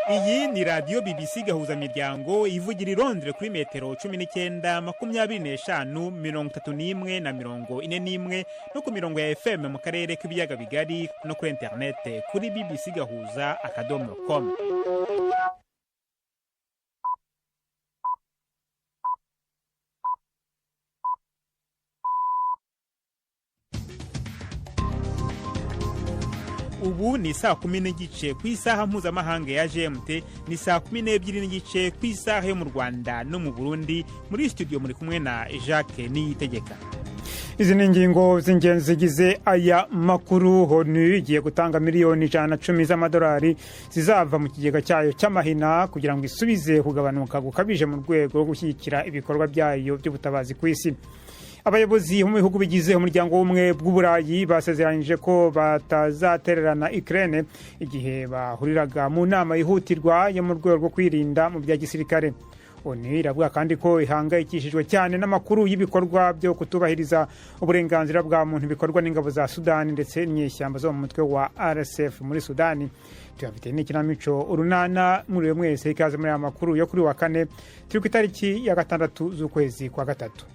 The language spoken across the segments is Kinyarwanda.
Iyi ni radio BBC gahuza miryango ivugira i Londres kuri metero 19 25 31 na 41 no ku mirongo ya FM mu karere k'ibiyaga bigari no kuri internet kuri bbcgahuza.com. Ubu ni saa 10 n'igice ku isaha mpuzamahanga ya GMT, ni saa 12 n'igice ku isaha yo mu Rwanda no mu Burundi. Muri studio muri kumwe na Jacques Niyitegeka. Izi ni ingingo z'ingenzi zigize aya makuru. ONU igiye gutanga miliyoni 110 z'amadolari zizava mu kigega cyayo cy'amahina kugira ngo isubize kugabanuka gukabije mu rwego rwo gushyigikira ibikorwa byayo by'ubutabazi ku isi. Abayobozi mu bihugu bigize umuryango w'ubumwe bw'Uburayi basezeranyije ko batazatererana Ukraine igihe bahuriraga mu nama yihutirwa yo mu rwego rwo kwirinda mu bya gisirikare. ONU iravuga kandi ko ihangayikishijwe cyane n'amakuru y'ibikorwa byo kutubahiriza uburenganzira bwa muntu bikorwa n'ingabo za Sudani ndetse n'inyeshyamba zo mu mutwe wa RSF muri Sudani. Tuyafite n'ikinamico urunana muri mwese, ikaze muri aya makuru yo kuri wa kane turi ku itariki ya 6 z'ukwezi kwa gatatu.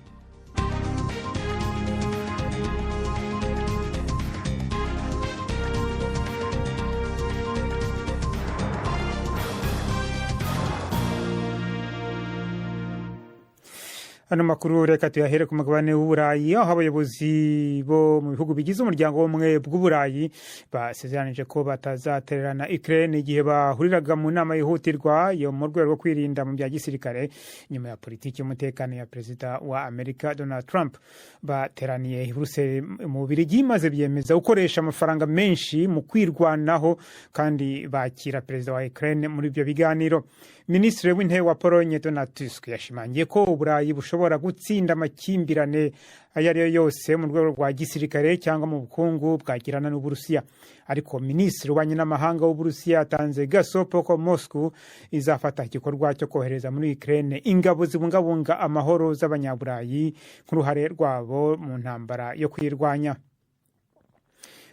Ano makuru reka tuyahere ku mugabane w'Uburayi, aho abayobozi bo mu bihugu bigize umuryango w'ubumwe bw'Uburayi basezeranije ko batazatererana Ukraine igihe bahuriraga mu nama yihutirwa yo mu rwego rwo kwirinda mu bya gisirikare nyuma ya politiki y'umutekano ya Perezida wa Amerika Donald Trump. Bateraniye i Brussels mu Bubiligi maze byemeza gukoresha amafaranga menshi mu kwirwanaho kandi bakira Perezida wa Ukraine muri ibyo biganiro. Minisitiri w'intebe wa Pologne Donald Tusk yashimangiye ko Uburayi bushobora gutsinda amakimbirane ayo ari yo yose mu rwego rwa gisirikare cyangwa mu bukungu bwagirana n'Uburusiya. Ariko Minisitiri w'ububanyi n'amahanga w'Uburusiya yatanze gasopo ko Moscow izafata igikorwa cyo kohereza muri Ukraine ingabo zibungabunga amahoro z'abanyaburayi nk'uruhare rwabo mu ntambara yo kwirwanya.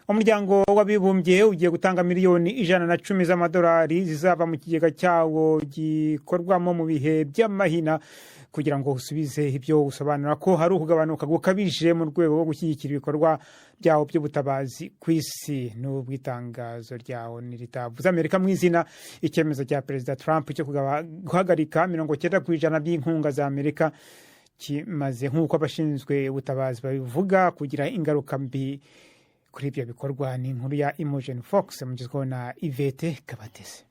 Umuryango w'abibumbye ugiye gutanga miliyoni 110 z'amadolari zizava mu kigega cyawo gikorwamo mu bihe by'amahina kugira ngo usubize ibyo usobanura ko hari ukugabanuka gukabije mu rwego rwo gushyigikira ibikorwa byawo by'ubutabazi ku isi. N'ubwo itangazo ryawo niritavuze Amerika mu izina, icyemezo cya Perezida Trump cyo guhagarika 90% by'inkunga za Amerika kimaze nk'uko abashinzwe ubutabazi babivuga kugira ingaruka mbi kuri ibyo bikorwa. Ni inkuru ya Imogen Fox mugizweho na Yvette Kabatese.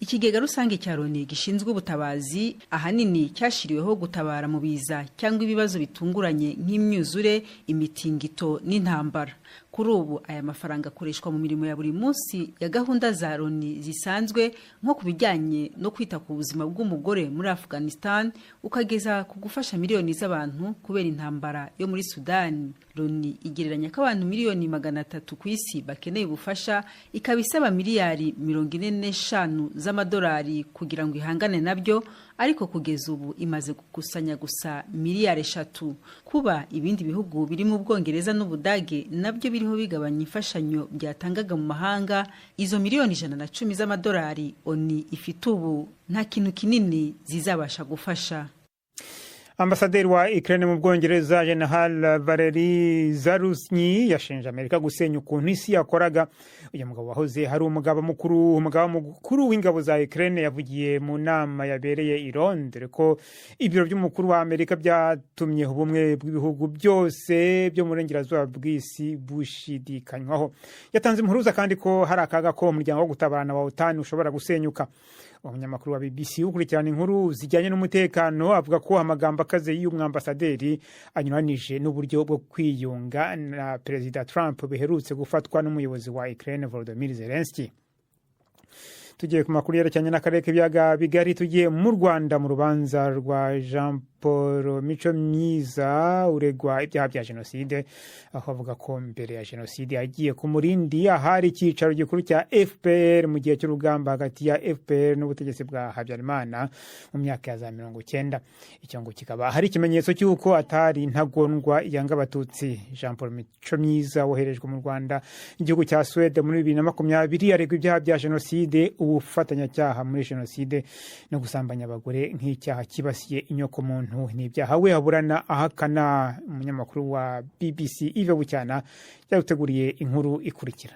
Ikigega rusange cya Loni gishinzwe ubutabazi ahanini cyashiriweho gutabara mu biza cyangwa ibibazo bitunguranye nk'imyuzure, imitingito n'intambara. Kuri ubu aya mafaranga akoreshwa mu mirimo ya buri munsi ya gahunda za Loni zisanzwe, nko kubijyanye no kwita ku buzima bw'umugore muri Afghanistan, ukageza ku gufasha miliyoni z'abantu kubera intambara yo muri Sudani. Loni igereranya ko abantu miliyoni 300 ku isi bakeneye ubufasha, ikabisaba miliyari 45 z'amadolari kugira ngo ihangane nabyo, ariko kugeza ubu imaze gukusanya gusa miliyari 3. Kuba ibindi bihugu biri mu Bwongereza n'Ubudage nabyo biriho bigabanya imfashanyo byatangaga mu mahanga, izo miliyoni 110 z'amadolari ONU ifite ubu nta kintu kinini zizabasha gufasha. Ambasaderi wa Ukraine mu Bwongereza General Valery Zaluzhnyi yashinje Amerika gusenya ukuntu isi yakoraga. Uyu mugabo wahoze hari umugaba mukuru w'ingabo za Ukraine yavugiye mu nama yabereye i Londres ko ibiro by'umukuru wa Amerika byatumye ubumwe bw'ibihugu byose byo mu burengerazuba bw'isi bushidikanywaho. Yatanze impuruza kandi ko hari akaga ko umuryango wo gutabarana wa OTAN ushobora gusenyuka. Umunyamakuru wa BBC ukurikirana inkuru zijyanye n'umutekano avuga ko amagambo akaze y'umwambasaderi anyuranije n'uburyo bwo kwiyunga na Perezida Trump biherutse gufatwa n'umuyobozi wa Ukraine Volodymyr Zelensky. Tugiye ku makuru yerekeranye n'akarere k'ibiyaga bigari, tugiye mu Rwanda mu rubanza rwa Jean Paul Mico Myiza uregwa ibyaha bya jenoside, aho avuga ko mbere ya jenoside yagiye ku Murindi ahari icyicaro gikuru cya FPR mu gihe cy'urugamba hagati ya FPR n'ubutegetsi bwa Habyarimana mu myaka ya za 90. Icyo ngo kikaba hari ikimenyetso cy'uko atari intagondwa yanga abatutsi. Jean Paul Mico Myiza woherejwe mu Rwanda igihugu cya Sweden muri 2020 aregwa ibyaha bya jenoside. n'ubufatanyacyaha muri jenoside no gusambanya abagore nk'icyaha kibasiye inyoko muntu. Ni ibyaha we aburana ahakana. Umunyamakuru wa BBC Yves Bucyana yaguteguriye inkuru ikurikira.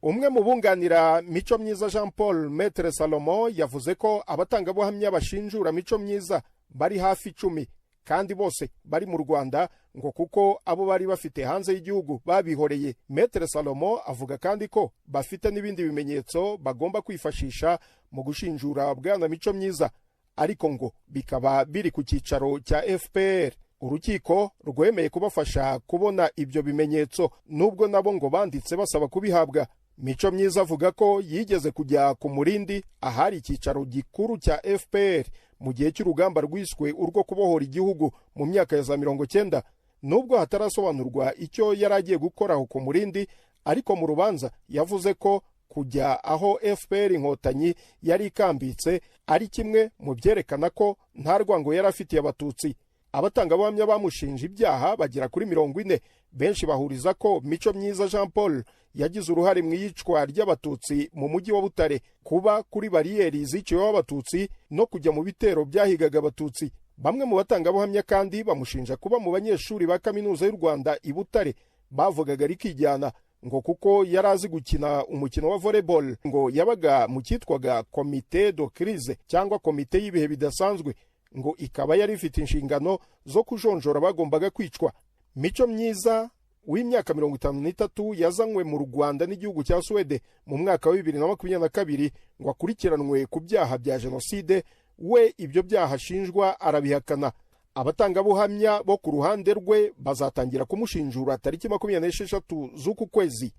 Umwe mu bunganira Mico Myiza Jean Paul Maître Salomon yavuze ko abatangabuhamya bashinjura Mico Myiza bari hafi 10 kandi bose bari mu Rwanda ngo kuko abo bari bafite hanze y'igihugu babihoreye. Maître Salomon avuga kandi ko bafite n'ibindi bimenyetso bagomba kwifashisha mu gushinjura bwana Mico Myiza, ariko ngo bikaba biri ku cyicaro cya FPR. Urukiko rwemeye kubafasha kubona ibyo bimenyetso nubwo nabo ngo banditse basaba kubihabwa. Mico Myiza avuga ko yigeze kujya ku Murindi ahari icyicaro gikuru cya FPR mu gihe cy'urugamba rwiswe urwo kubohora igihugu mu myaka ya za 90. Nubwo hatarasobanurwa icyo yaragiye gukora ku Murindi, ariko mu rubanza yavuze ko kujya aho FPR inkotanyi yari ikambitse ari kimwe mu byerekana ko nta rwango yari afitiye abatutsi. Abatangabuhamya bamushinja ibyaha bagera kuri 40. Benshi bahuriza ko Mico Myiza Jean Paul yagize uruhare mu yicwa ry'abatutsi mu mujyi wa Butare, kuba kuri bariyeri ziciweho abatutsi no kujya mu bitero byahigaga abatutsi. Bamwe mu batangabuhamya kandi bamushinja kuba mu banyeshuri ba kaminuza y'u Rwanda i Butare bavugaga rikijyana ngo kuko yarazi gukina umukino wa volleyball, ngo yabaga mu cyitwaga comité de crise cyangwa komite y'ibihe bidasanzwe, ngo ikaba yari ifite inshingano zo kujonjora bagombaga kwicwa. Mico Myiza w'imyaka 53 yazanywe mu Rwanda n'igihugu cya Swede mu mwaka wa 2022 ngo akurikiranwe ku byaha bya jenoside. We ibyo byaha ashinjwa arabihakana. Abatangabuhamya bo ku ruhande rwe bazatangira kumushinjura tariki 26 z'uku kwezi.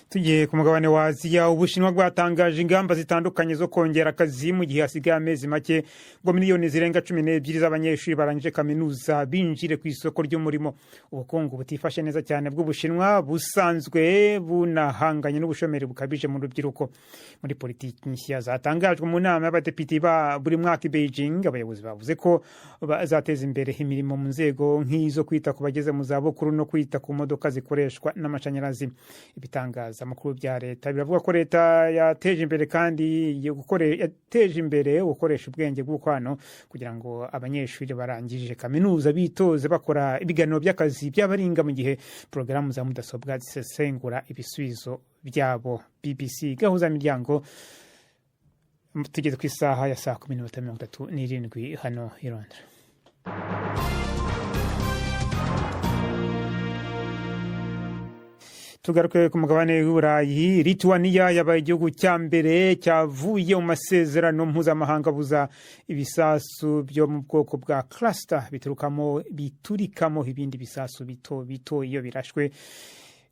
Tugiye ku mugabane wa Aziya, Ubushinwa bwatangaje ingamba zitandukanye zo kongera akazi mu gihe hasigaye amezi make ngo miliyoni zirenga 12 z'abanyeshuri barangije kaminuza binjire ku isoko ry'umurimo. Ubukungu butifashe neza cyane bw'Ubushinwa busanzwe bunahanganye n'ubushomeri bukabije mu rubyiruko. Muri politiki nshya zatangajwe mu nama y'abadepite ba buri mwaka i Beijing, abayobozi bavuze ko bazateza imbere imirimo mu nzego nk'izo kwita ku bageze mu zabukuru no kwita ku modoka zikoreshwa n'amashanyarazi. Ibitangaza amakuru bya leta biravuga ko leta yateje imbere kandi yateje imbere gukoresha ubwenge bw'ukwano kugira ngo abanyeshuri barangije kaminuza bitoze bakora ibiganiro by'akazi by'abaringa mu gihe porogaramu za mudasobwa zisesengura ibisubizo byabo. BBC gahuza miryango, tugeze ku isaha ya saa 10:37 hano i Londres. Tugaruke ku mugabane w'Uburayi. Lithuania yabaye igihugu cya mbere cyavuye mu masezerano mpuzamahanga buza ibisasu byo mu bwoko bwa cluster biturikamo ibindi bisasu bito iyo birashwe.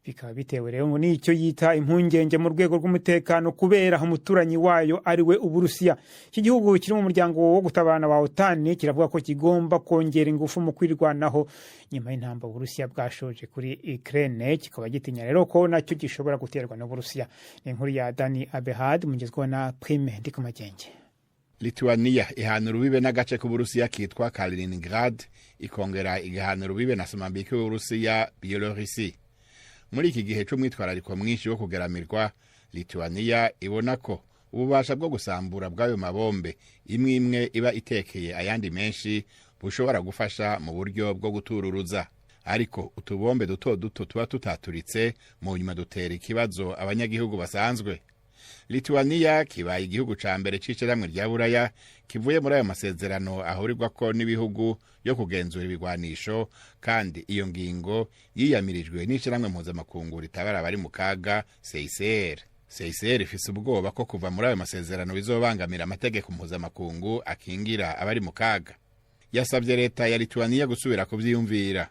Bikaba bitewe rero n'icyo yita impungenge mu rwego rw'umutekano kubera umuturanyi wayo ari we Uburusiya. Iki gihugu kiri mu muryango wo gutabarana wa OTAN kiravuga ko kigomba kongera ingufu mu kwirwanaho nyuma y'intambara Uburusiya bwashoje kuri Ukraine, kikaba gitinya rero ko nacyo gishobora guterwa n'Uburusiya. Ni inkuru ya Dani Abehad mugezweho na Prime Ndikumagenge. Lithuania ihana urubibe n'agace k'Uburusiya kitwa Kaliningrad, ikongera igahana urubibe na Somambike w'Uburusiya Byelorusi. Muri iki gihe cy'umwitwarariko mwinshi wo kugeramirwa, Lithuania ibona ko ububasha bwo gusambura bw'ayo mabombe imwe iba itekeye ayandi menshi bushobora gufasha mu buryo bwo gutururuza. Ariko utubombe duto tuba tutaturitse mu nyuma dutera ikibazo abanyagihugu basanzwe. Lithuania kibaye igihugu ca mbere c'iceramwe rya Buraya kivuye muri ayo masezerano ahurirwa ko n'ibihugu yo kugenzura ibigwanisho, kandi iyo ngingo yiyamirijwe n'iceramwe mpuzamakungu ritabara abari mu kaga CICR. CICR ifise ubwoba ko kuva muri ayo masezerano bizobangamira amategeko mpuzamakungu akingira abari mu kaga. Yasabye leta ya Lithuania gusubira kuvyiyumvira.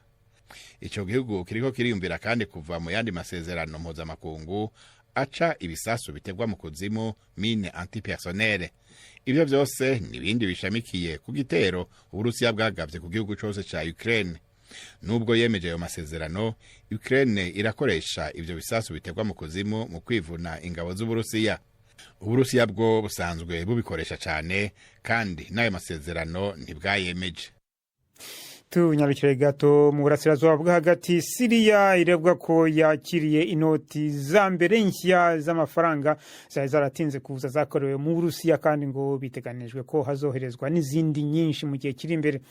Ico gihugu kiriko kiriyumvira kandi kuva mu yandi masezerano mpuzamakungu aca ibisasu bitegwa mu kuzimu, mine antipersonnelle. Ibyo byose nibindi bishamikiye ku gitero Uburusiya bwagavye ku gihugu cyose ca Ukraine. Nubwo yemeje ayo masezerano, Ukraine irakoresha ivyo bisasu bitegwa mu kuzimu mu kwivuna ingabo z'Uburusiya. Uburusiya bwo busanzwe bubikoresha cyane kandi n'ayo masezerano ntibwayemeje. tunyarukire gato mu burasirazuba bwo hagati. Siriya irebwa ko yakiriye inoti za mbere nshya z'amafaranga zari zaratinze kuza zakorewe mu Burusiya, kandi ngo biteganijwe ko hazoherezwa n'izindi nyinshi mu gihe kiri imbere.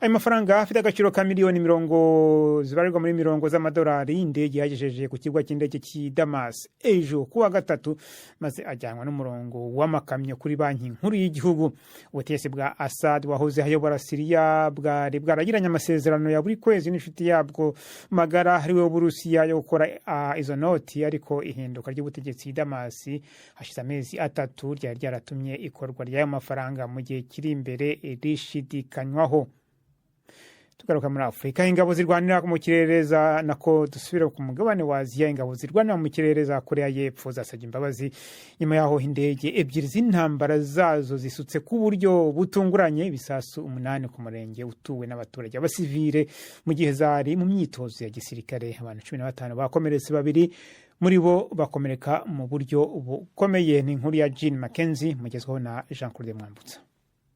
Ayo mafaranga afite agaciro ka miliyoni 40 zibarirwa muri 40 z'amadolari. Indege yagejeje ku kibuga cy'indege cy'i Damas ejo kuwa gatatu, maze ajyanwa n'umurongo w'amakamyo kuri banki nkuru y'igihugu. Ubutegetsi bwa Assad wahoze hayobora Siriya bwari bwaragiranye amasezerano ya buri kwezi n'inshuti yabwo magara hariwe Uburusiya yo gukora izo noti, ariko ihinduka ry'ubutegetsi i Damas hashize amezi 3 ryari ryaratumye ikorwa ry'ayo mafaranga mu gihe kiri imbere rishidikanywaho. Tugaruka muri Afurika, ingabo zirwanira mu kirere nako dusubira ku mugabane wa Aziya. Ingabo zirwanira mu kirere za Korea y'Epfo zasabye imbabazi nyuma yaho indege ebyiri z'intambara zazo zisutse ku buryo butunguranye ibisasu 8 ku murenge utuwe n'abaturage abasivile mu gihe zari mu myitozo ya gisirikare. Abantu 15 bakomeretse, 2 muri bo bakomereka mu buryo bukomeye. Ni inkuru ya Jean Mackenzie mugezweho na Jean Claude Mwambutsa.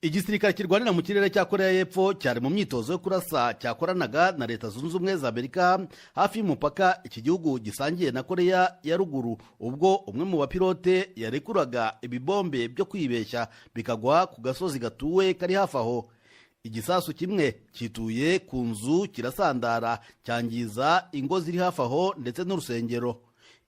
Igisirikare kirwanira mu kirere cya Korea y'Epfo cyari mu myitozo yo kurasa cyakoranaga na Leta Zunze Ubumwe za Amerika hafi y'umupaka iki gihugu gisangiye na Korea ya ruguru, ubwo umwe mu bapilote yarekuraga ibibombe byo kwibeshya bikagwa ku gasozi gatuwe kari hafi aho. Igisasu kimwe kituye ku nzu kirasandara cyangiza ingo ziri hafi aho ndetse n'urusengero.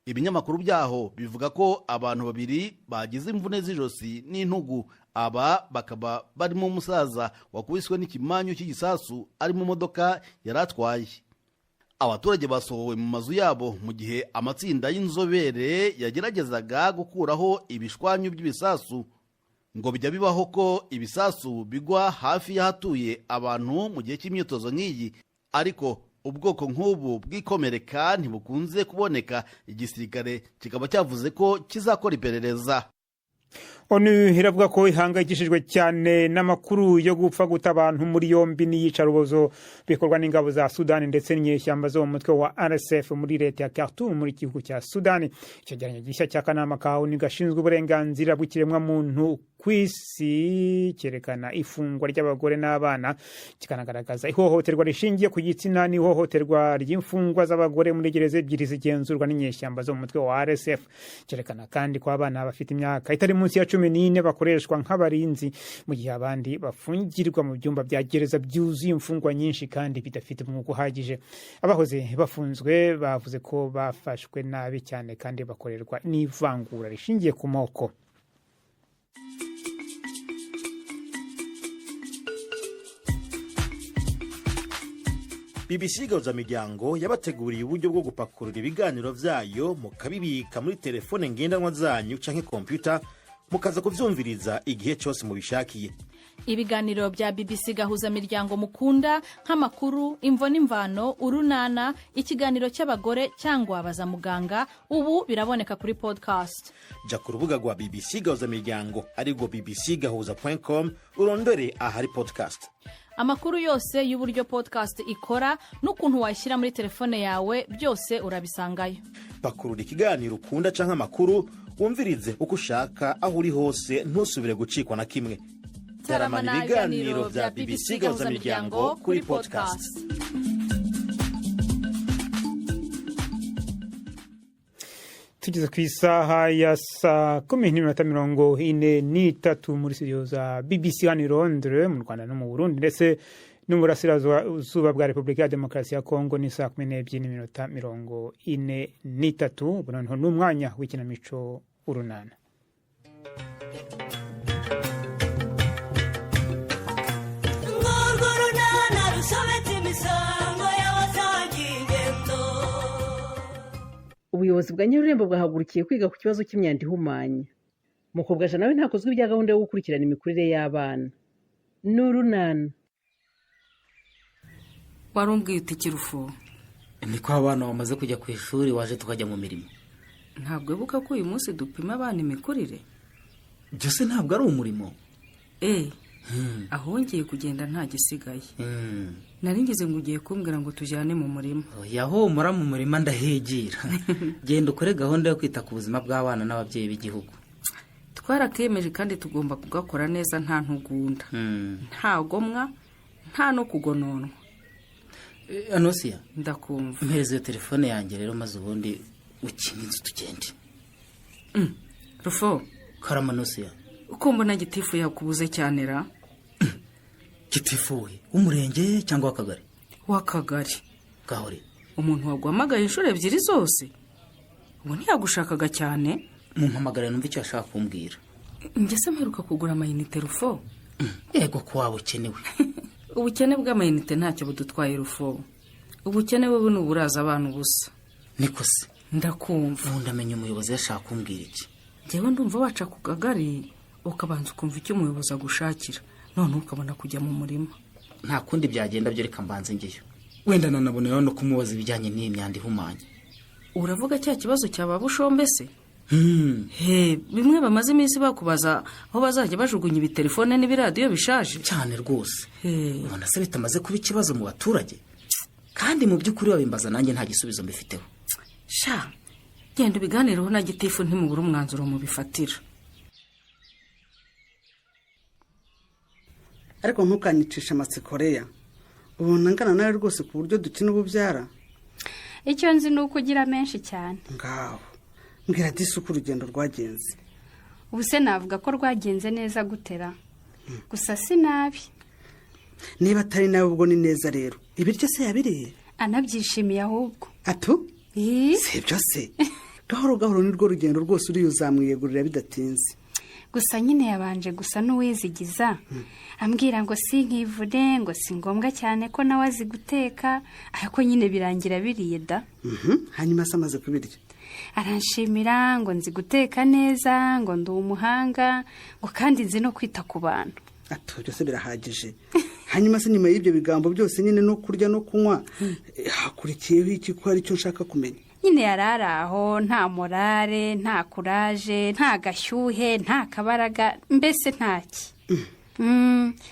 Ibinyamakuru byaho bivuga ko abantu 2 bagize imvune z'ijosi n'intugu. Aba bakaba barimo umusaza wakubiswe n'ikimanyu cy'igisasu ari mu modoka yaratwaye. Abaturage basohowe mu mazu yabo mu gihe amatsinda y'inzobere yageragezaga gukuraho ibishwanyu by'ibisasu. Ngo bijya bibaho ko ibisasu bigwa hafi y'ahatuye abantu mu gihe cy'imyitozo nk'iyi, ariko ubwoko nk'ubu bw'ikomereka ntibukunze kuboneka. Igisirikare kikaba cyavuze ko kizakora iperereza. ONU iravuga ko ihangayikishijwe cyane n'amakuru yo gupfa guta abantu muri yombi n'iyicarubozo bikorwa n'ingabo za Sudani ndetse n'inyeshyamba zo mu mutwe wa RSF muri leta ya Khartoum muri gihugu cya Sudani. Icyegeranyo gishya cy'akanama ka ONU gashinzwe uburenganzira bw'ikiremwa muntu kw'isi cyerekana ifungwa ry'abagore n'abana, kikanagaragaza ihohoterwa rishingiye ku gitsina n'ihohoterwa ry'imfungwa z'abagore muri gereza ebyiri zigenzurwa n'inyeshyamba zo mu mutwe wa RSF. Cyerekana kandi ko abana bafite imyaka itari munsi ya 14 bakoreshwa nk'abarinzi, mu gihe abandi bafungirwa mu byumba bya gereza byuzuye imfungwa nyinshi kandi bidafite umwuka uhagije. Abahoze bafunzwe bavuze ko bafashwe nabi cyane kandi bakorerwa n'ivangura rishingiye ku moko. BBC Gahuzamiryango yabateguriye uburyo bwo gupakurura ibiganiro vyayo mukabibika muri telefone ngendanwa zanyu canke computer mukaza kuvyumviriza igihe cyose mubishakiye. Ibiganiro bya BBC Gahuzamiryango mukunda nk'amakuru, imvo n'imvano, urunana, ikiganiro cy'abagore cyangwa abaza muganga, ubu biraboneka kuri podcast. Ja ku rubuga rwa BBC Gahuzamiryango ariko bbcgahuza.com urondore ahari podcast. Amakuru yose y'uburyo podcast ikora n'ukuntu wayishyira muri telefone yawe byose urabisangayo. Pakurura ikiganiro ukunda canke amakuru wumvirize uko ushaka aho uri hose, ntusubire gucikwa na kimwe. Taramana ibiganiro bya BBC Gahuzamiryango kuri podcast. Tugeze ku isaha ya saa 10:43 muri studio za BBC hano i Londres mu Rwanda no mu Burundi ndetse no mu burasirazuba bwa Repubulika ya Demokarasi ya Kongo. Ni saa 12:43. Ubu noneho n'umwanya w'ikinamico urunana. Ubuyobozi bwa Nyarurembo bwahagurukiye kwiga ku kibazo cy'imyanda ihumanya. Mukobwa nawe ntakozwe ibya gahunda yo gukurikirana imikurire y'abana. N'urunana. Warumbwiye uti Kirufu, niko abana bamaze kujya ku ishuri waje tukajya mu mirimo. Ntabwo ebuka ko uyu munsi dupima abana imikurire? Byose ntabwo ari umurimo. Aho ngiye kugenda nta gisigaye. Naringize ngo ugiye kumbwira ngo tujyane mu murima. Yaho mura mu murima ndahegira. Genda ukore gahunda yo kwita ku buzima bw'abana n'ababyeyi b'igihugu. Twarakemeje kandi tugomba kugakora neza nta ntugunda. Nta gomwa, nta no kugononwa. Anosiya, ndakumva. mpereza iyo telefone yanjye rero maze ubundi ukina inzu tugende. Rufo, karama Anosiya. uko mbona gitifu yakubuze cyane ra? Gitifu we w'umurenge cyangwa w'akagari? W'akagari. Gahore. Umuntu waguhamagaye inshuro ebyiri zose? Ubu ntiyagushakaga cyane? Mumpamagara numva icyo ashaka kumbwira. Ngese mperuka kugura amayinite Rufo. Yego ko waba ukenewe. Ubukene bw'amayinite ntacyo budutwaye Rufo. Ubukene bwe ni uburaza abantu busa. Niko se. Ndakumva. Ubu ndamenya umuyobozi yashaka kumbwira iki. Njyewe ndumva waca ku kagari ukabanza ukumva icyo umuyobozi agushakira. None ukabona kujya mu murima. Nta kundi byagenda byo reka mbanze ngeyo. Wenda nanabona no kumubaza ibijyanye n'iyi myanda ihumanye. Uravuga cya kibazo cyaba bushombe se? Bimwe bamaze iminsi bakubaza aho bazajya bajugunya ibitelefone n'ibiradiyo bishaje cyane rwose. Ubona se bitamaze kuba ikibazo mu baturage? Kandi mu by'ukuri babimbaza nanjye nta gisubizo mbifiteho. Sha, genda ubiganireho na gitifu ntimubura umwanzuro mu bifatira. Ariko ntukanyicisha amatsikoreya. Ubona ngana nawe rwose ku buryo dukina ububyara. Icyo nzi ni uko ugira menshi cyane. Ngaho mbwira disi uko urugendo rwagenze. Ubu se navuga ko rwagenze neza gutera. Gusa si nabi. Niba atari nawe ubwo ni neza rero. Ibiryo se yabiriye? Anabyishimiye ahubwo. Atu? Si ibyo se. Gahoro gahoro nirwo rugendo rwose uriyo uzamwiyegurira bidatinze. Gusa nyine yabanje gusa n'uwizigiza. Ambwira ngo si nkivune ngo si ngombwa cyane ko nawe azi guteka. Ariko nyine birangira biriye da. Hanyuma se amaze kubirya. Aranshimira ngo nzi guteka neza, ngo ndi umuhanga, ngo kandi nzi no kwita ku bantu. Atu byose birahagije. Hanyuma se nyuma y'ibyo bigambo byose nyine no kurya no kunywa hakurikiyeho iki ko ari cyo nshaka kumenya. Nyine yarari aho nta morale, nta kuraje, nta gashyuhe, nta kabaraga, mbese ntaki.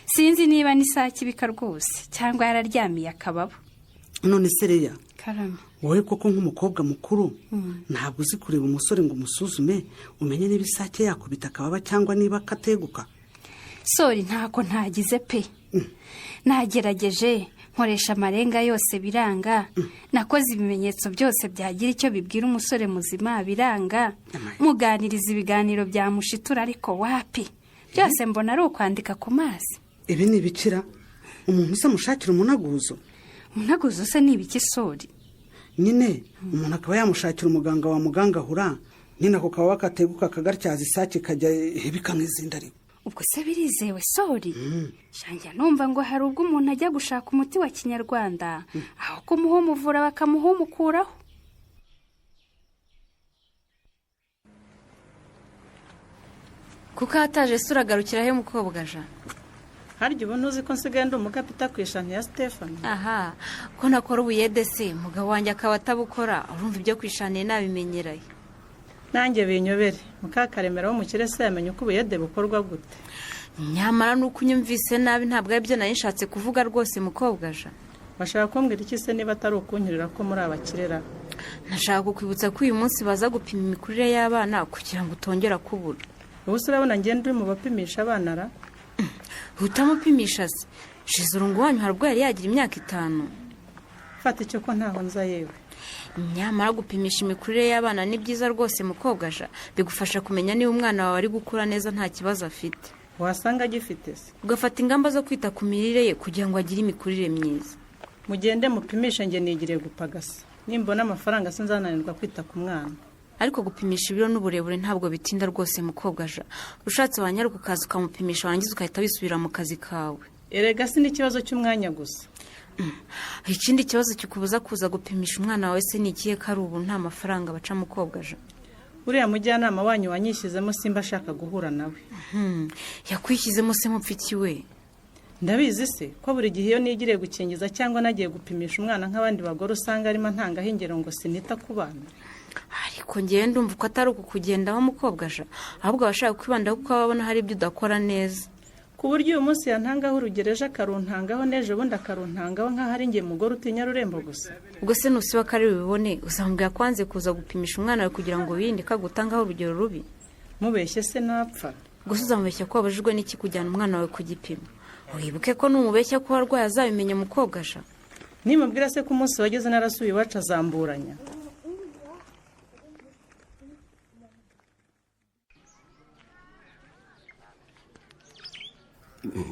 Sinzi niba n'isaki bika rwose cyangwa yararyamiye akababo. None se Reya, Karame, wowe koko nk'umukobwa mukuru ntabwo uzi kureba umusore ngo umusuzume umenye niba isake yakubita akababa cyangwa niba kateguka? Sori ntako ntagize pe. Nagerageje nkoresha amarenga yose biranga. Nakoze ibimenyetso byose byagira icyo bibwira umusore muzima biranga. Muganiriza ibiganiro byamushitura ariko wapi. Byose mbona ari ukwandika ku mazi. Ibi ni ibikira? Umuntu se mushakira umunaguzo? Umunaguzo se ni ibiki Sori? Nyine umuntu akaba yamushakira umuganga wa muganga hura. Nyine ako kaba kateguka kagartyaza isake kajya ibika nk'izindi ariko. Ubwo se birizewe Sori? Shanjya numva ngo hari ubwo umuntu ajya gushaka umuti wa kinyarwanda aho kumuha umuvura bakamuhumukuraho. Kuko hataje suragarukira he mukobwa ja? Harya ubu ntuzi ko nsigaye ndi umukapita ku ishani ya Stefano. Aha, ko nakora ubuyede se mugabo wanjye akaba atabukora urumva ibyo kwishaniye nabimenyeraye. Nanjye binyobere mukakaremera wo mu kirese yamenye uko ubuyede bukorwa gute. Nyamara nuko unyumvise nabi ntabwo ari byo nari nshatse kuvuga rwose mukobwa ja. Bashaka kumbwira iki se niba atari ukunyurira ko muri abakirera? Nashaka kukwibutsa ko uyu munsi baza gupima imikurire y'abana kugira ngo utongera kubura. Ubu se urabona ngende uri mu bapimisha abana ra? Utamupimisha se? Shizurungu wanyu harubwo yari yagira imyaka 5. Fata icyo ko ntaho nza yewe. Nyamara gupimisha imikurire y'abana ni byiza rwose mukobwa ja. Bigufasha kumenya niba umwana wawe ari gukura neza nta kibazo afite. Wasanga agifite se? Ugafata ingamba zo kwita ku mirire ye kugira ngo agire imikurire myiza. Mugende mupimisha nge nigire gupagasa. Nimbona amafaranga sinzananirwa kwita ku mwana. Ariko gupimisha ibiro n'uburebure ntabwo bitinda rwose mukobwa ja. Ushatse wanyaruka ukaza ukamupimisha warangiza ukahita wisubira mu kazi kawe. Erega si n'ikibazo cy'umwanya gusa. Ikindi kibazo kikubuza kuza gupimisha umwana wawe se ni ikihe kari ubu nta mafaranga baca mukobwa ja? Uriya mujyanama wanyu wanyishyizemo simba ashaka guhura nawe. Yakwishyizemo se mupfiki we? Ndabizi se ko buri gihe iyo nigiriye gukingiza cyangwa nagiye gupimisha umwana nk'abandi bagore usanga arimo ntangaho ingero ngo sinita ku bana. Ariko ngiye ndumva ko atari uku kugendaho mukobwa ja, ahubwo abashaka kwibandaho kuko babona hari ibyo udakora neza. Ku buryo uyu munsi yantangaho urugereje akaruntangaho n'ejo bundi akaruntangaho nk'aho ari ngiye mugore utinya rurembo gusa. Ubwo se nusiba ko ari bibone uzambwira kwanze kuza gupimisha umwana wawe kugira ngo wirinde ko agutangaho urugero rubi. Mubeshye se napfa. Gusa uzamubeshya ko wabajijwe n'iki kujyana umwana wawe ku gipimo. Wibuke ko numubeshya ko warwaye azabimenya mukobwa ja. nimubwira se ko umunsi wageze narasuye iwacu azamburanya.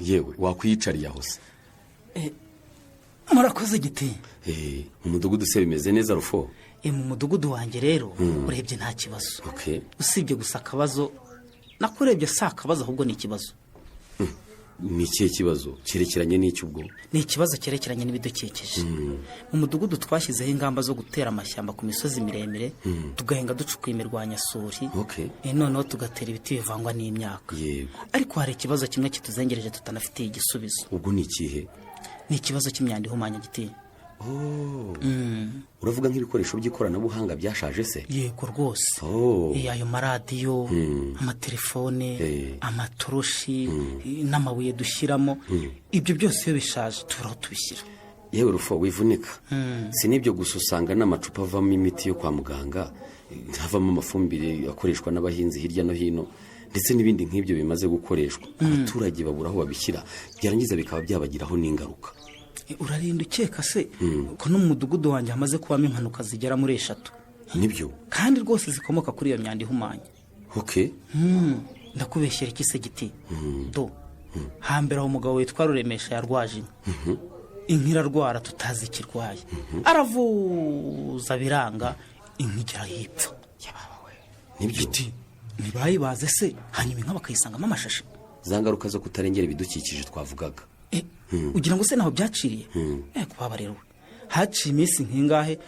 yewe wakwiyicariye aho se. murakoze Giti. mu mudugudu se bimeze neza Rufo? mu mudugudu wanjye rero urebye nta kibazo. usibye gusa akabazo nakurebye si akabazo ahubwo ni ikibazo. ni ikihe kibazo cyerekeranye n'icyo ubwo? ni ikibazo cyerekeranye n'ibidukikije. mu mudugudu twashyizeho ingamba zo gutera amashyamba ku misozi miremire tugahinga ducukuye imirwanyasuri noneho tugatera ibiti bivangwa n'imyaka. ariko hari ikibazo kimwe kituzengereje tutanafitiye igisubizo. ubwo ni ikihe? ni ikibazo cy'imyanda ihumanya Giti. uravuga nk'ibikoresho by'ikoranabuhanga byashaje se? yego rwose. ayo maradiyo amatelefone amatoroshi n'amabuye dushyiramo ibyo byose iyo bishaje tubura aho tubishyira. yewe Rufo wivunika. si n'ibyo gusa usanga n'amacupa avamo imiti yo kwa muganga havamo amafumbire akoreshwa n'abahinzi hirya no hino ndetse n'ibindi nk'ibyo bimaze gukoreshwa abaturage babura aho babishyira byarangiza bikaba byabagiraho n'ingaruka. urarinda ukeka se ko no mu mudugudu wanjye hamaze kubamo impanuka zigera muri 3? nibyo kandi rwose zikomoka kuri iyo myanda ihumanya. ndakubeshyera iki se Giti? hambere aho umugabo witwa Ruremesha yarwaje inka irarwara tutazi ikirwaye aravuza biranga inka igera yipfa. nibyo ntibayibaze se hanyuma inka bakayisangamo amashashi. za ngaruka zo kutarengera ibidukikije twavugaga ugira ngo se naho byaciriye? kubaba rero haciye iminsi nk'ingahe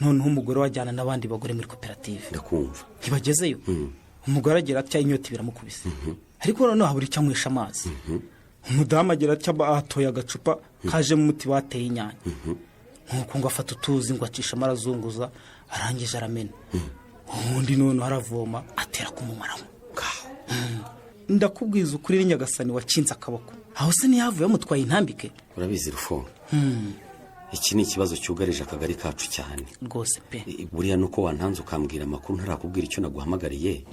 noneho umugore wajyana n'abandi bagore muri koperative. ndakumva. ntibagezeyo umugore agira atya inyota biramukubise ariko noneho habura icyo anywesha amazi. umudamu agira atya atoye agacupa kajemo umuti bateye inyanya nk'uko ngo afata utuzi ngo acishamo arazunguza arangije aramena ubundi noneho aravoma atera kumumaramo. ndakubwiza ukuri ni Nyagasani wakinze akaboko aho se ntiyavuye bamutwaye intambike. urabizi Rufo iki ni ikibazo cyugarije akagari kacu cyane rwose pe. buriya nuko wantanze ukambwira amakuru ntarakubwira icyo naguhamagariye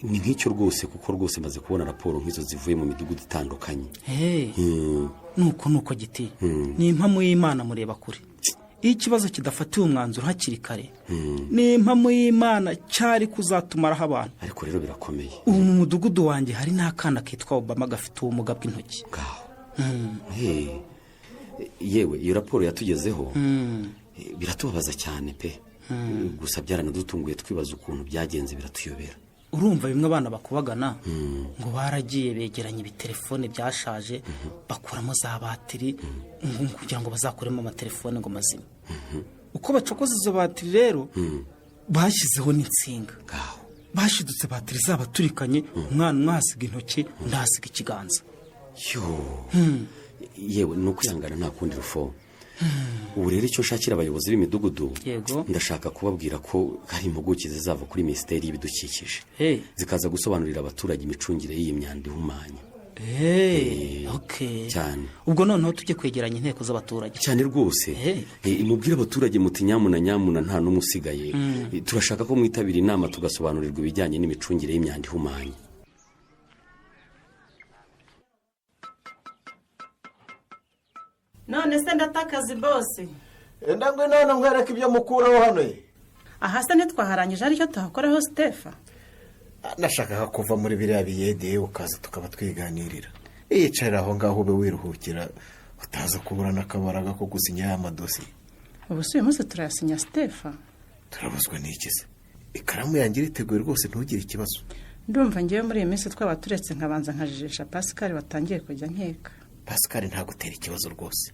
ni nk'icyo rwose kuko rwose maze kubona raporo nk'izo zivuye mu midugudu itandukanye. nuko Giti ni impamo y'Imana mureba kure. iyo ikibazo kidafatiwe umwanzuro hakiri kare ni impamo y'Imana cyari kuzatumaraho abantu. ariko rero birakomeye. ubu mu mudugudu wanjye hari n'akana kitwa Obama gafite ubumuga bw'intoki. yewe iyo raporo yatugezeho biratubabaza cyane pe. gusa byaranadutunguye twibaza ukuntu byagenze biratuyobera. urumva bimwe abana bakubagana ngo baragiye begeranya ibitelefone byashaje bakuramo za batiri kugira ngo bazakuremo amatelefone ngo mazima. uko bacokoza izo batiri rero bashyizeho n'insinga bashidutse batiri zabaturikanye umwana umwe ahasiga intoki undi ahasiga ikiganza. yewe ni ukwihangana nta kundi Rufo. ubu rero icyo nshakira abayobozi b'imidugudu ndashaka kubabwira ko hari impuguke zizava kuri minisiteri y'ibidukikije zikaza gusobanurira abaturage imicungire y'iyi myanda ihumanya. cyane. ubwo noneho tujye kwegeranya inteko z'abaturage. cyane rwose. mubwire abaturage muti nyamuna nta n'umwe usigaye. turashaka ko mwitabira inama tugasobanurirwa ibijyanye n'imicungire y'imyanda ihumanya. none se ndatakazi bose. enda ngwe none nkwereka ibyo mukuraho hano. aha se ntitwaharangije aricyo tuhakoraho Stefa. nashakaga kuva muri biriya biyede ukaza tukaba twiganirira. yicarira aho ngaho ube wiruhukira utaza kubura n'akabaraga ko gusinya ya madosiye. ubu si uyu munsi turayasinya Stefa. turabuzwa n'ikize ikaramu yanjye iriteguye rwose ntugire ikibazo. ndumva ngewe muri iyi minsi twaba turetse nkabanza nkajijisha Pascal watangiye kujya nkeka. Pascal ntagutera ikibazo rwose.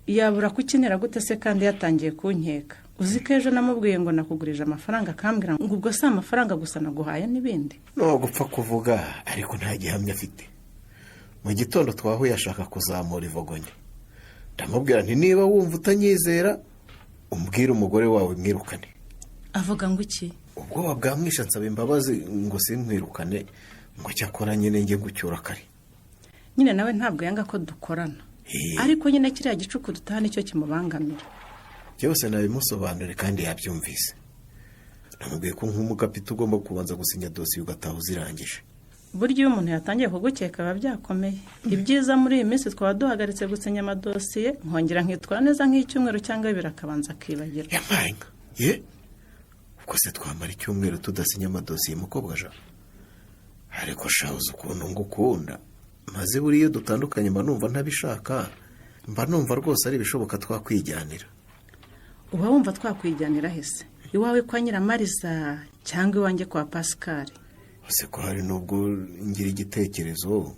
yabura kukinira gute se kandi yatangiye kunkeka. uzi ko ejo namubwiye ngo nakugurije amafaranga akambwira ngo ubwo si amafaranga gusa naguhaye n'ibindi. no gupfa kuvuga ariko nta gihamya afite. mu gitondo twahuye ashaka kuzamura ivogonyo. ndamubwira nti niba wumva utanyizera umbwire umugore wawe mwirukane. avuga ngo iki? ubwoba bwamwisha nsaba imbabazi ngo simwirukane ngo cyakora nyine njye gucyura kare. nyine nawe ntabwo yanga ko dukorana ariko nyine kiriya gicuku dutaha nicyo kimubangamira. byose nabimusobanurire kandi yabyumvise. namubwiye ko nk'umugapita ugomba kubanza gusinya dosiye ugataha uzirangije. burya iyo umuntu yatangiye kugukeka biba byakomeye ibyiza muri iyi minsi twaba duhagaritse gusinya amadosiye nkongera nkitwara neza nk'icyumweru cyangwa bibiri akabanza akibagirwa yampaye ye ubwo se twamara icyumweru tudasinya amadosiye mukobwa ja ariko shabuze ukuntu ngukunda maze buriya dutandukanye mba numva ntabishaka mba numva rwose ari ibishoboka twakwijyanira. uba wumva twakwijyanira hese iwawe kwa Nyiramariza cyangwa iwanjye kwa Pascal? ese ko hari nubwo ngira igitekerezo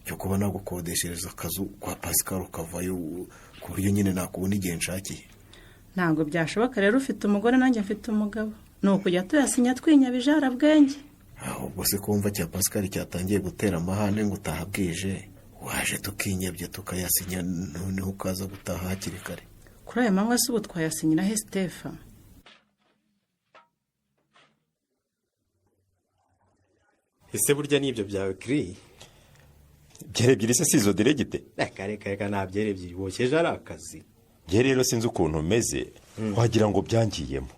cyo kuba nagukodeshereza akazu kwa Pascal ukavayo ku buryo nyine nakubona igihe nshakiye. ntabwo byashoboka rero ufite umugore nanjye mfite umugabo ni ukujya tuyasinya twinyabijara bwenge. ubwo se kumva cya Pascal cyatangiye gutera amahane ngo utaha bwije waje tukinyebye tukayasinya noneho ukaza gutaha hakiri kare. kuri aya manywa se ubu twayasinyira he Stefa? ese burya n'ibyo byawe kiri byerebyiri se sizo diregite reka nta byerebyiri wokeje ari akazi. bye rero sinzi ukuntu meze wagira ngo byangiyemo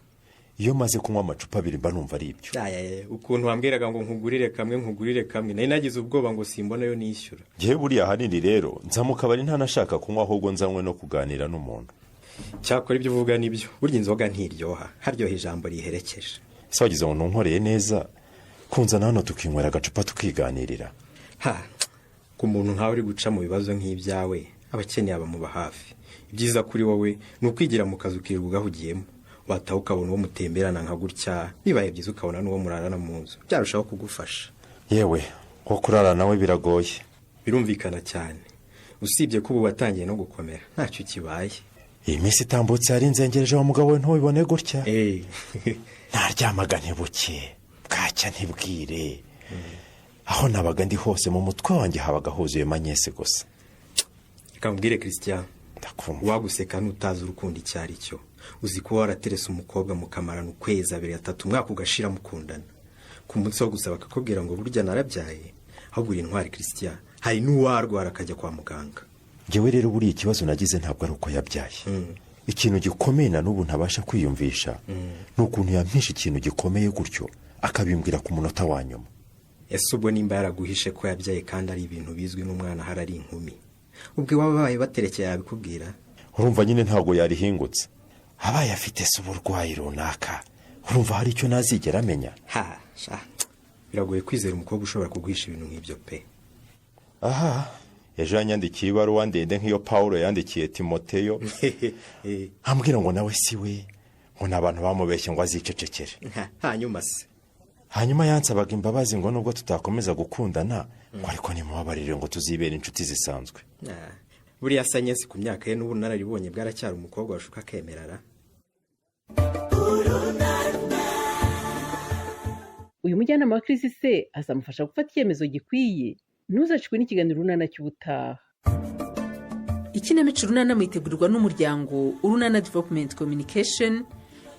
iyo maze kunywa amacupa abiri mba numva ari ibyo. ukuntu wambwiraga ngo nkugurire kamwe nari nagize ubwoba ngo simbonayo nishyura. ngewe buriya ahanini rero nza mu kabari ntanashaka kunywa ahubwo nzanywe no kuganira n'umuntu. cyakora ibyo uvuga nibyo burya inzoga ntiryoha haryoha ijambo riherekeje. ese wagize ngo ntunkoreye neza kunzana hano tukinywera agacupa tukiganirira. ku muntu nkawe uri guca mu bibazo nk'ibyawe abakeneye abamuba hafi. ibyiza kuri wowe ni ukwigira mu kazi ukirirwa ugahugiyemo wataha ukabona uwo mutemberana nka gutya bibaye byiza ukabona n'uwo murarana mu nzu byarushaho kugufasha. yewe wo kurara nawe biragoye. birumvikana cyane usibye ko ubu watangiye no gukomera ntacyo kibaye. iyi minsi itambutse yari inzengereje wa mugabo we ntubibone gutya. ntaryamaga ntibuke bwacya ntibwire aho nabaga ndi hose mu mutwe wanjye habaga huzuye manyese gusa. reka mbwire Christian waguseka n'utazi urukundo icyo ari cyo uzi ko waraterese umukobwa mukamarana ukwezi 2-3 umwaka ugashira mukundana ku munsi wo gusaba akakubwira ngo burya narabyaye ahubwo uri intwari Christian hari n'uwarwara akajya kwa muganga. ngewe rero buriya ikibazo nagize ntabwo ari uko yabyaye. ikintu gikomeye na n'ubu ntabasha kwiyumvisha ni ukuntu yampisha ikintu gikomeye gutyo akabimbwira ku munota wa nyuma. ese ubwo nimba yaraguhishe ko yabyaye kandi ari ibintu bizwi n'umwana hari ari inkumi ubwo iwabo babaye baterekeye yabikubwira? urumva nyine ntabwo yarihingutse abaye afite se uburwayi runaka urumva hari icyo nazigera amenya. biragoye kwizera umukobwa ushobora kuguhisha ibintu nk'ibyo pe. ejo yanyandikiye ibaruwa ndende nk'iyo Pawulo yandikiye Timoteyo ambwira ngo nawe si we ngo ni abantu bamubeshye ngo azicecekere. hanyuma yansabaga imbabazi ngo nubwo tutakomeza gukundana ngo ariko nimubabarire ngo tuzibere inshuti zisanzwe. buriya sanyesi ku myaka ye n'ubu nararibonye bwaracyari umukobwa washuka akemerara. uyu mujyanama wa Chris se azamufasha gufata icyemezo gikwiye. ntuzacikwe n'ikiganiro Urunana cy'ubutaha. ikinamico Urunana mwitegurirwa n'umuryango Urunana Development Communication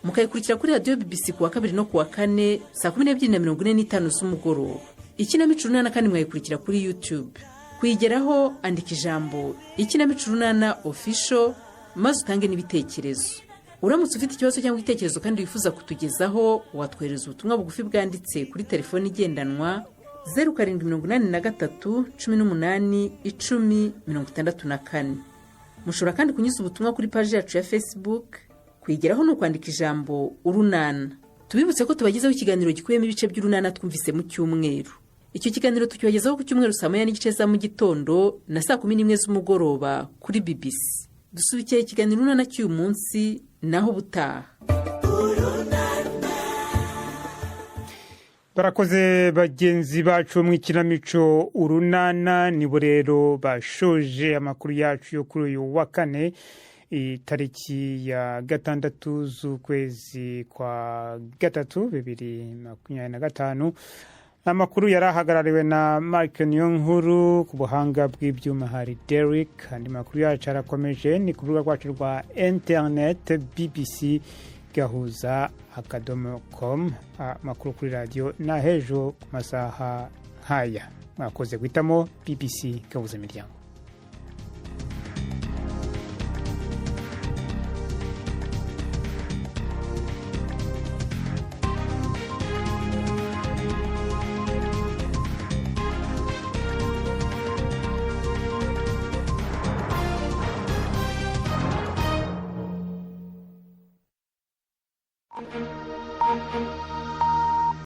mukayikurikira kuri radiyo BBC kuwa 2 no kuwa 4 saa 12:45 z'umugoroba. ikinamico Urunana kandi mwayikurikira kuri YouTube. kuyigeraho andika ijambo ikinamico Urunana official maze utange n'ibitekerezo. uramutse ufite ikibazo cyangwa igitekerezo kandi wifuza kutugezaho watwohereza ubutumwa bugufi bwanditse kuri telefone igendanwa 0783181064. mushobora kandi kunyuza ubutumwa kuri paji yacu ya Facebook. kwigeraho no kwandika ijambo Urunana. tubibutse ko tubagezaho ikiganiro gikubiyemo ibice by'Urunana twumvise mu cyumweru. icyo kiganiro tukibagezaho ku cyumweru saa 9:30 za mu gitondo na saa 11 z'umugoroba kuri BBC. dusubikiye ikiganiro Urunana cy'uyu munsi naho butaha. barakoze bagenzi bacu mu ikinamico Urunana. nibo rero bashoje amakuru yacu yo kuri uyu wa 4 itariki ya 6 z'ukwezi kwa 3 2025. amakuru yari ahagarariwe na Mark Niyonkuru, ku buhanga bw'ibyuma hari Derek. andi makuru yacu arakomeje ni ku rubuga rwacu rwa internet bbc.gahuza.com. amakuru kuri radiyo na hejo ku masaha nk'aya. mwakoze guhitamo BBC Gahuza Imiryango.